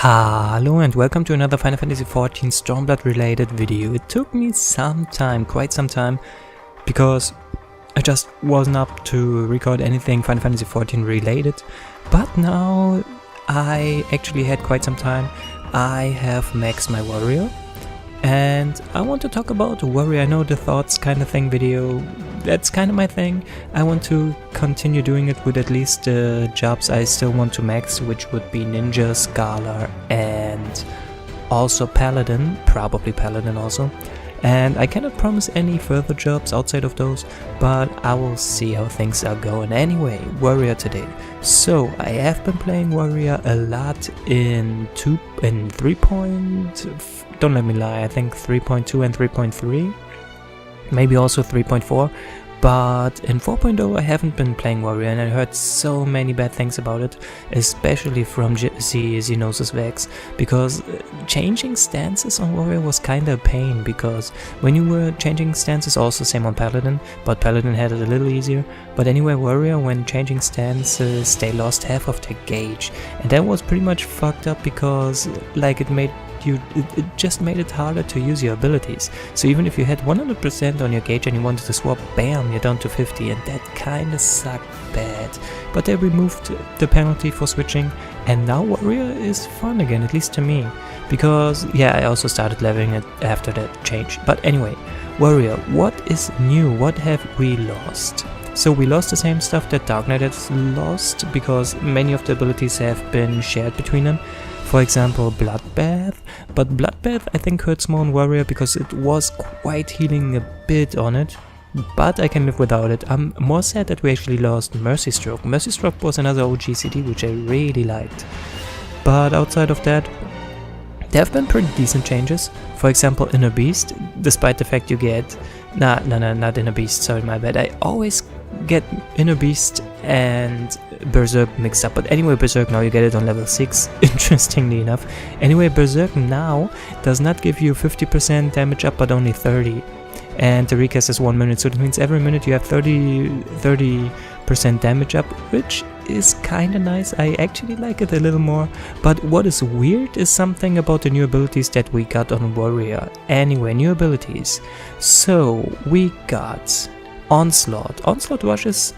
Hello and welcome to another Final Fantasy XIV Stormblood related video. It took me some time, quite some time, because I just wasn't up to record anything Final Fantasy XIV related, but now I actually had quite some time. I have maxed my warrior and I want to talk about warrior. I know the thoughts kind of thing video, that's kind of my thing. I want to continue doing it with at least the jobs I still want to max, which would be Ninja, Scholar, and also Paladin, probably Paladin also. And I cannot promise any further jobs outside of those, but I will see how things are going. Anyway, warrior today. So I have been playing warrior a lot in 3. Don't let me lie, I think 3.2 and 3.3. Maybe also 3.4, but in 4.0 I haven't been playing warrior and I heard so many bad things about it, especially from Xenosis Vex, because changing stances on warrior was kinda a pain, because when you were changing stances, also same on Paladin, but Paladin had it a little easier, but anyway warrior, when changing stances they lost half of their gauge, and that was pretty much fucked up because like it just made it harder to use your abilities. So even if you had 100% on your gauge and you wanted to swap, bam, you're down to 50, and that kinda sucked bad. But they removed the penalty for switching, and now warrior is fun again, at least to me. Because, yeah, I also started leveling it after that change. But anyway, warrior, what is new? What have we lost? So we lost the same stuff that Dark Knight has lost, because many of the abilities have been shared between them. For example, Bloodbath, but Bloodbath I think hurts more on warrior because it was quite healing a bit on it, but I can live without it. I'm more sad that we actually lost Mercy Stroke. Mercy Stroke was another OG CD which I really liked, but outside of that there have been pretty decent changes. For example, Inner Beast, despite the fact you get... not Inner Beast, sorry, my bad. I always get Inner Beast and Berserk mixed up, but anyway, Berserk now you get it on level 6, interestingly enough. Anyway, Berserk now does not give you 50% damage up, but only 30, and the recast is 1 minute, so that means every minute you have 30% damage up, which is kinda nice. I actually like it a little more, but what is weird is something about the new abilities that we got on warrior. Anyway, new abilities. So we got Onslaught. Onslaught rushes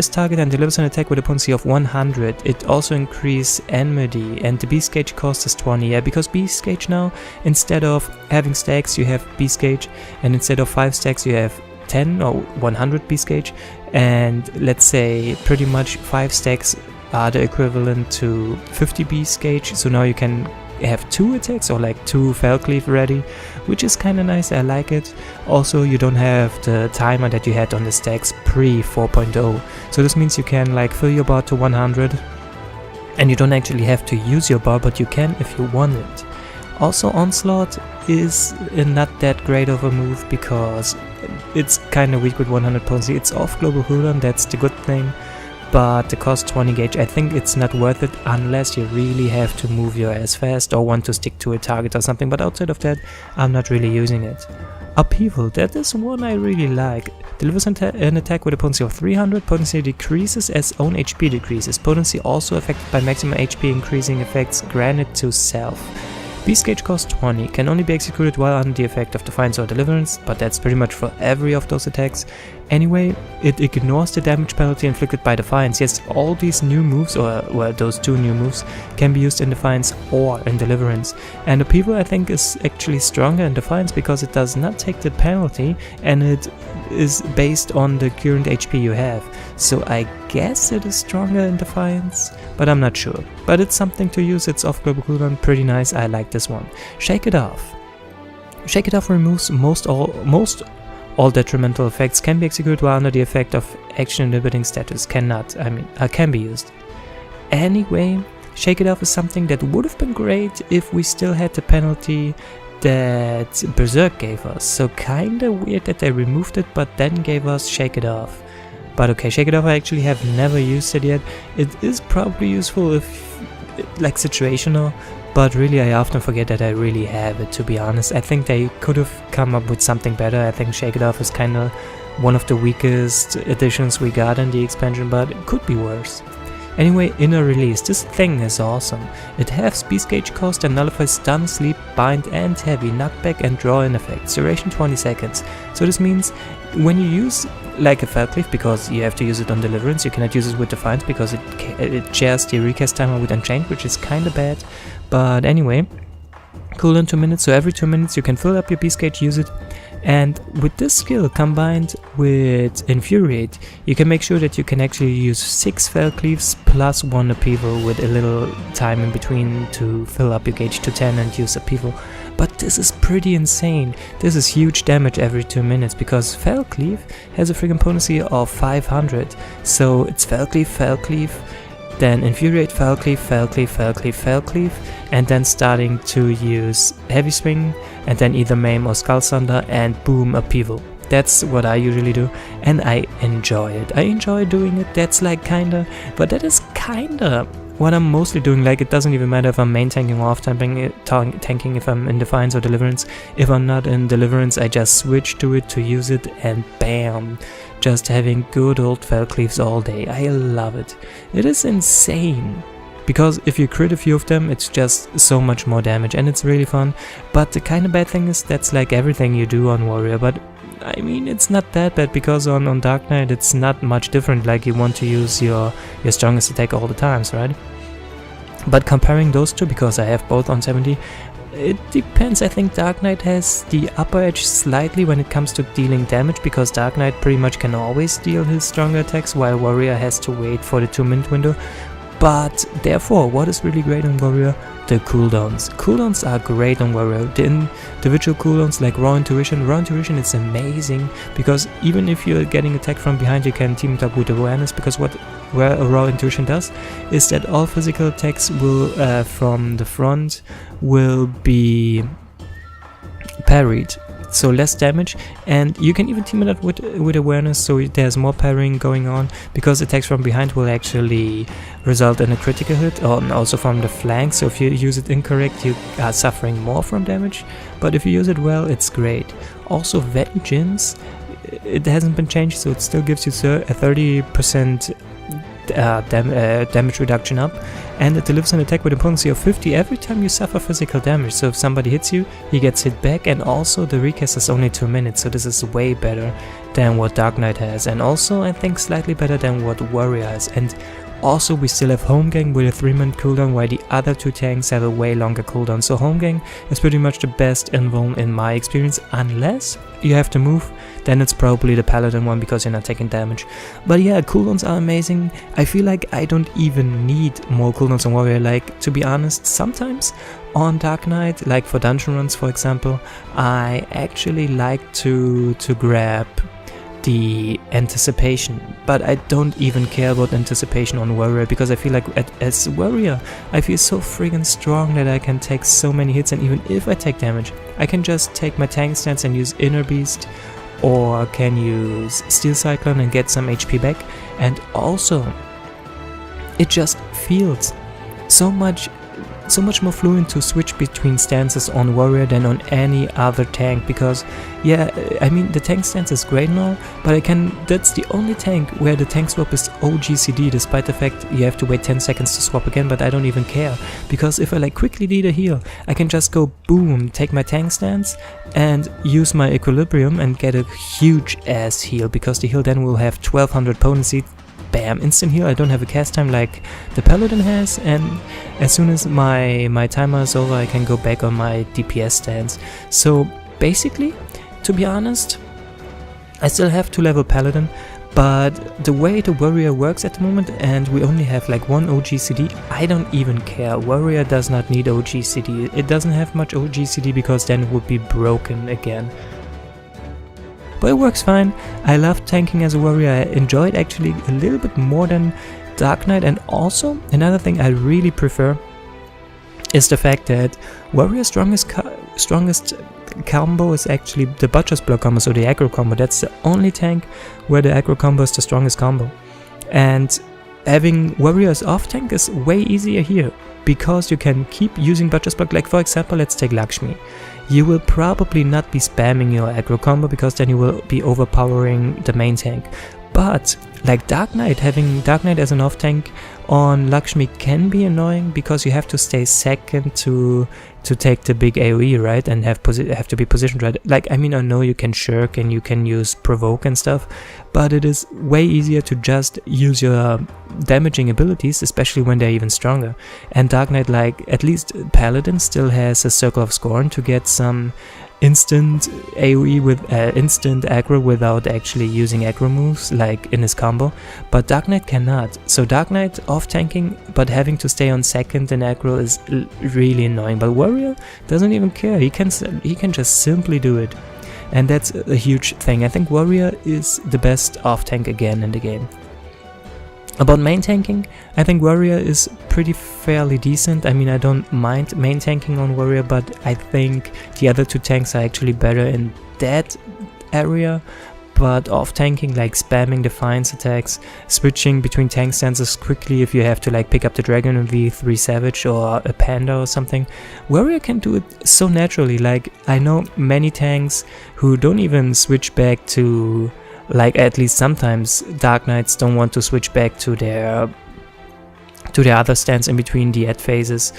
target and delivers an attack with a potency of 100. It also increases enmity, and the beast gauge cost is 20. Yeah, because beast gauge now, instead of having stacks you have beast gauge, and instead of 5 stacks you have 10 or 100 beast gauge, and let's say pretty much 5 stacks are the equivalent to 50 beast gauge, so now you can have 2 attacks or like 2 Felcleave ready, which is kinda nice, I like it. Also, you don't have the timer that you had on the stacks pre 4.0, so this means you can like fill your bar to 100 and you don't actually have to use your bar, but you can if you want it. Also, Onslaught is not that great of a move because it's kinda weak with 100 potency. It's off global cooldown, that's the good thing, but the cost 20 gauge, I think it's not worth it unless you really have to move your ass fast or want to stick to a target or something, but outside of that I'm not really using it. Upheaval, that is one I really like. Delivers an attack with a potency of 300, potency decreases as own HP decreases. Potency also affected by maximum HP increasing effects granted to self. Beast gauge cost 20, can only be executed while under the effect of Defiance or Deliverance, but that's pretty much for every of those attacks. Anyway, it ignores the damage penalty inflicted by Defiance. Yes, all these new moves, or well, those 2 new moves, can be used in Defiance or in Deliverance. And Upheaval I think is actually stronger in Defiance because it does not take the penalty and it is based on the current HP you have. So I guess it is stronger in Defiance, but I'm not sure. But it's something to use, it's off global cooldown, pretty nice, I like this one. Shake It Off. Shake It Off removes most all detrimental effects, can be executed while under the effect of action inhibiting status. Can be used. Anyway, Shake It Off is something that would have been great if we still had the penalty that Berserk gave us. So kinda weird that they removed it but then gave us Shake It Off. But okay, Shake It Off I actually have never used it yet. It is probably useful if like situational, but really I often forget that I really have it, to be honest. I think they could have come up with something better. I think Shake It Off is kinda one of the weakest additions we got in the expansion, but it could be worse. Anyway, Inner Release, this thing is awesome. It halves beast gauge cost and nullifies stun, sleep, bind and heavy, knockback and draw in effects. Duration 20 seconds. So this means when you use like a Felcleave, because you have to use it on Deliverance, you cannot use it with Defiance because it shares the recast timer with Unchained, which is kinda bad. But anyway, cooldown 2 minutes, so every 2 minutes you can fill up your beast gauge, use it. And with this skill combined with Infuriate, you can make sure that you can actually use 6 Felcleaves plus 1 Upheaval with a little time in between to fill up your gauge to 10 and use Upheaval. But this is pretty insane. This is huge damage every 2 minutes because Felcleave has a friggin' potency of 500. So it's Felcleave, Felcleave, then Infuriate, Felcleave, Felcleave, Felcleave, Felcleave, and then starting to use Heavy Swing, and then either Maim or Skull Sunder, and boom, Upheaval. That's what I usually do, and I enjoy it. I enjoy doing it. That's like kinda, but that is kinda what I'm mostly doing. Like, it doesn't even matter if I'm main tanking or off tanking, if I'm in Defiance or Deliverance. If I'm not in Deliverance, I just switch to it to use it, and bam, just having good old Felcleaves all day. I love it. It is insane. Because if you crit a few of them, it's just so much more damage and it's really fun. But the kind of bad thing is that's like everything you do on Warrior. But I mean, it's not that bad because on Dark Knight it's not much different. Like, you want to use your strongest attack all the times, right? But comparing those two, because I have both on 70, it depends. I think Dark Knight has the upper edge slightly when it comes to dealing damage, because Dark Knight pretty much can always deal his stronger attacks, while Warrior has to wait for the 2-minute window. But therefore, what is really great on Warrior? The cooldowns. Cooldowns are great on Warrior. The individual cooldowns like Raw Intuition. Raw Intuition is amazing because even if you're getting attacked from behind, you can team it up with Awareness, because where a Raw Intuition does is that all physical attacks will from the front will be parried. So less damage, and you can even team it up with Awareness, so there's more parrying going on, because attacks from behind will actually result in a critical hit, and also from the flank. So if you use it incorrect, you are suffering more from damage, but if you use it well, it's great. Also, Vengeance, it hasn't been changed, so it still gives you a 30% damage reduction up, and it delivers an attack with a potency of 50 every time you suffer physical damage. So if somebody hits you, he gets hit back, and also the recast is only 2 minutes, so this is way better than what Dark Knight has, and also I think slightly better than what Warrior has. And also we still have Home Gang with a 3-minute cooldown, while the other two tanks have a way longer cooldown. So Home Gang is pretty much the best invuln in my experience, unless you have to move, then it's probably the Paladin one because you're not taking damage. But yeah, cooldowns are amazing. I feel like I don't even need more cooldowns on Warrior. Like, to be honest, sometimes on Dark Knight, like for dungeon runs for example, I actually like to grab the Anticipation, but I don't even care about Anticipation on Warrior, because I feel like as Warrior I feel so friggin' strong that I can take so many hits, and even if I take damage, I can just take my tank stance and use Inner Beast, or can use Steel Cyclone and get some HP back. And also, it just feels so much more fluent to switch between stances on Warrior than on any other tank, because yeah, I mean, the tank stance is great and all, but that's the only tank where the tank swap is OGCD, despite the fact you have to wait 10 seconds to swap again. But I don't even care, because if I like quickly need a heal, I can just go boom, take my tank stance and use my Equilibrium and get a huge ass heal, because the heal then will have 1200 potency. Bam, instant heal. I don't have a cast time like the Paladin has, and as soon as my timer is over, I can go back on my DPS stance. So basically, to be honest, I still have to level Paladin, but the way the Warrior works at the moment, and we only have like one OGCD, I don't even care. Warrior does not need OGCD. It doesn't have much OGCD because then it would be broken again. But it works fine. I love tanking as a Warrior. I enjoy it actually a little bit more than Dark Knight. And also, another thing I really prefer is the fact that Warrior's strongest combo is actually the Butcher's Block combo, so the aggro combo. That's the only tank where the aggro combo is the strongest combo. And having Warrior as off tank is way easier here, because you can keep using Butcher's Block. Like for example, let's take Lakshmi. You will probably not be spamming your aggro combo, because then you will be overpowering the main tank. But like Dark Knight, having Dark Knight as an off tank on Lakshmi can be annoying because you have to stay second to take the big AoE, right, and have to be positioned right. Like, I mean, I know you can shirk and you can use provoke and stuff, but it is way easier to just use your damaging abilities, especially when they're even stronger. And Dark Knight, like, at least Paladin still has a Circle of Scorn to get some instant AoE with instant aggro without actually using aggro moves like in his combo, but Dark Knight cannot. So Dark Knight off tanking but having to stay on second in aggro is really annoying, but Warrior doesn't even care. He can just simply do it, and that's a huge thing. I think Warrior is the best off tank again in the game. About main tanking, I think Warrior is pretty fairly decent. I mean, I don't mind main tanking on Warrior, but I think the other two tanks are actually better in that area. But off tanking, like spamming Defiance attacks, switching between tank stances quickly if you have to like pick up the Dragon in V3 Savage or a Panda or something, Warrior can do it so naturally. Like, I know many tanks who don't even switch back to, like, at least sometimes Dark Knights don't want to switch back to their other stance in between the ad phases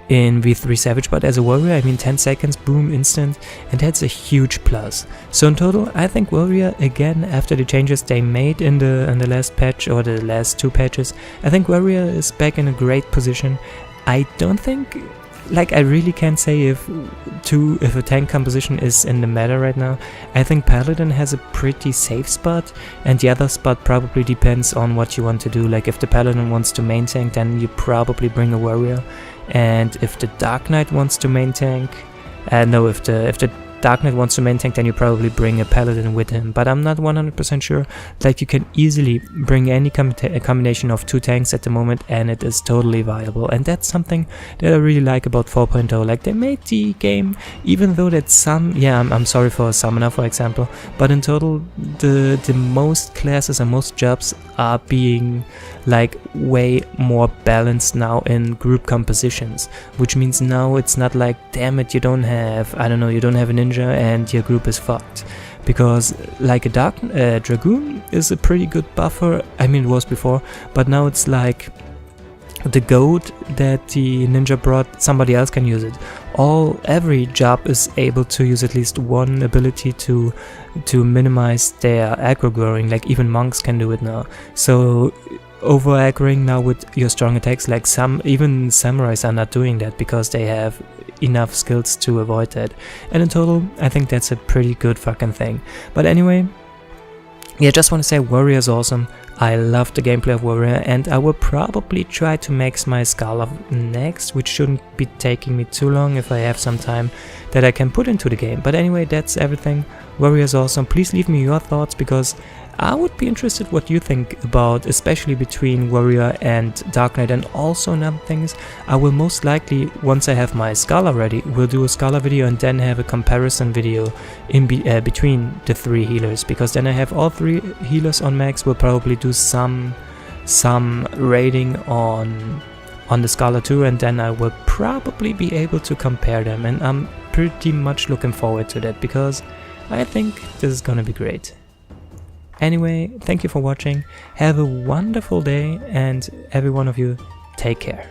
in V3 Savage, but as a Warrior, I mean, 10 seconds, boom, instant, and that's a huge plus. So in total, I think Warrior, again, after the changes they made in the last patch or the last two patches, I think Warrior is back in a great position. I don't think, like, I really can't say if a tank composition is in the meta right now. I think Paladin has a pretty safe spot, and the other spot probably depends on what you want to do. Like, if the Paladin wants to main tank, then you probably bring a Warrior, and if the Dark Knight wants to main tank, if the Dark Knight wants to main tank, then you probably bring a Paladin with him, but I'm not 100% sure. Like, you can easily bring any combination of two tanks at the moment, and it is totally viable, and that's something that I really like about 4.0. Like, they made the game, even though that some, yeah, I'm sorry for Summoner, for example, but in total, the most classes and most jobs are being, like, way more balanced now in group compositions, which means now it's not like, damn it, you don't have, I don't know, you don't have a ninja and your group is fucked, because like a Dragoon is a pretty good buffer. I mean, it was before, but now it's like the goat that the ninja brought, somebody else can use it. Every job is able to use at least one ability to minimize their aggro growing. Like, even monks can do it now. So over aggroing now with your strong attacks, like even samurais are not doing that because they have enough skills to avoid that. And in total, I think that's a pretty good fucking thing. But anyway, yeah, just want to say Warrior is awesome. I love the gameplay of Warrior, and I will probably try to max my Scala next, which shouldn't be taking me too long if I have some time that I can put into the game. But anyway, that's everything. Warrior is awesome. Please leave me your thoughts, because I would be interested what you think about, especially between Warrior and Dark Knight. And also another thing is, I will most likely, once I have my Scala ready, will do a Scala video and then have a comparison video in between the three healers, because then I have all three healers on max. We'll probably do some raiding on the Scala too, and then I will probably be able to compare them, and I'm pretty much looking forward to that, because I think this is gonna be great. Anyway, thank you for watching, have a wonderful day, and every one of you, take care.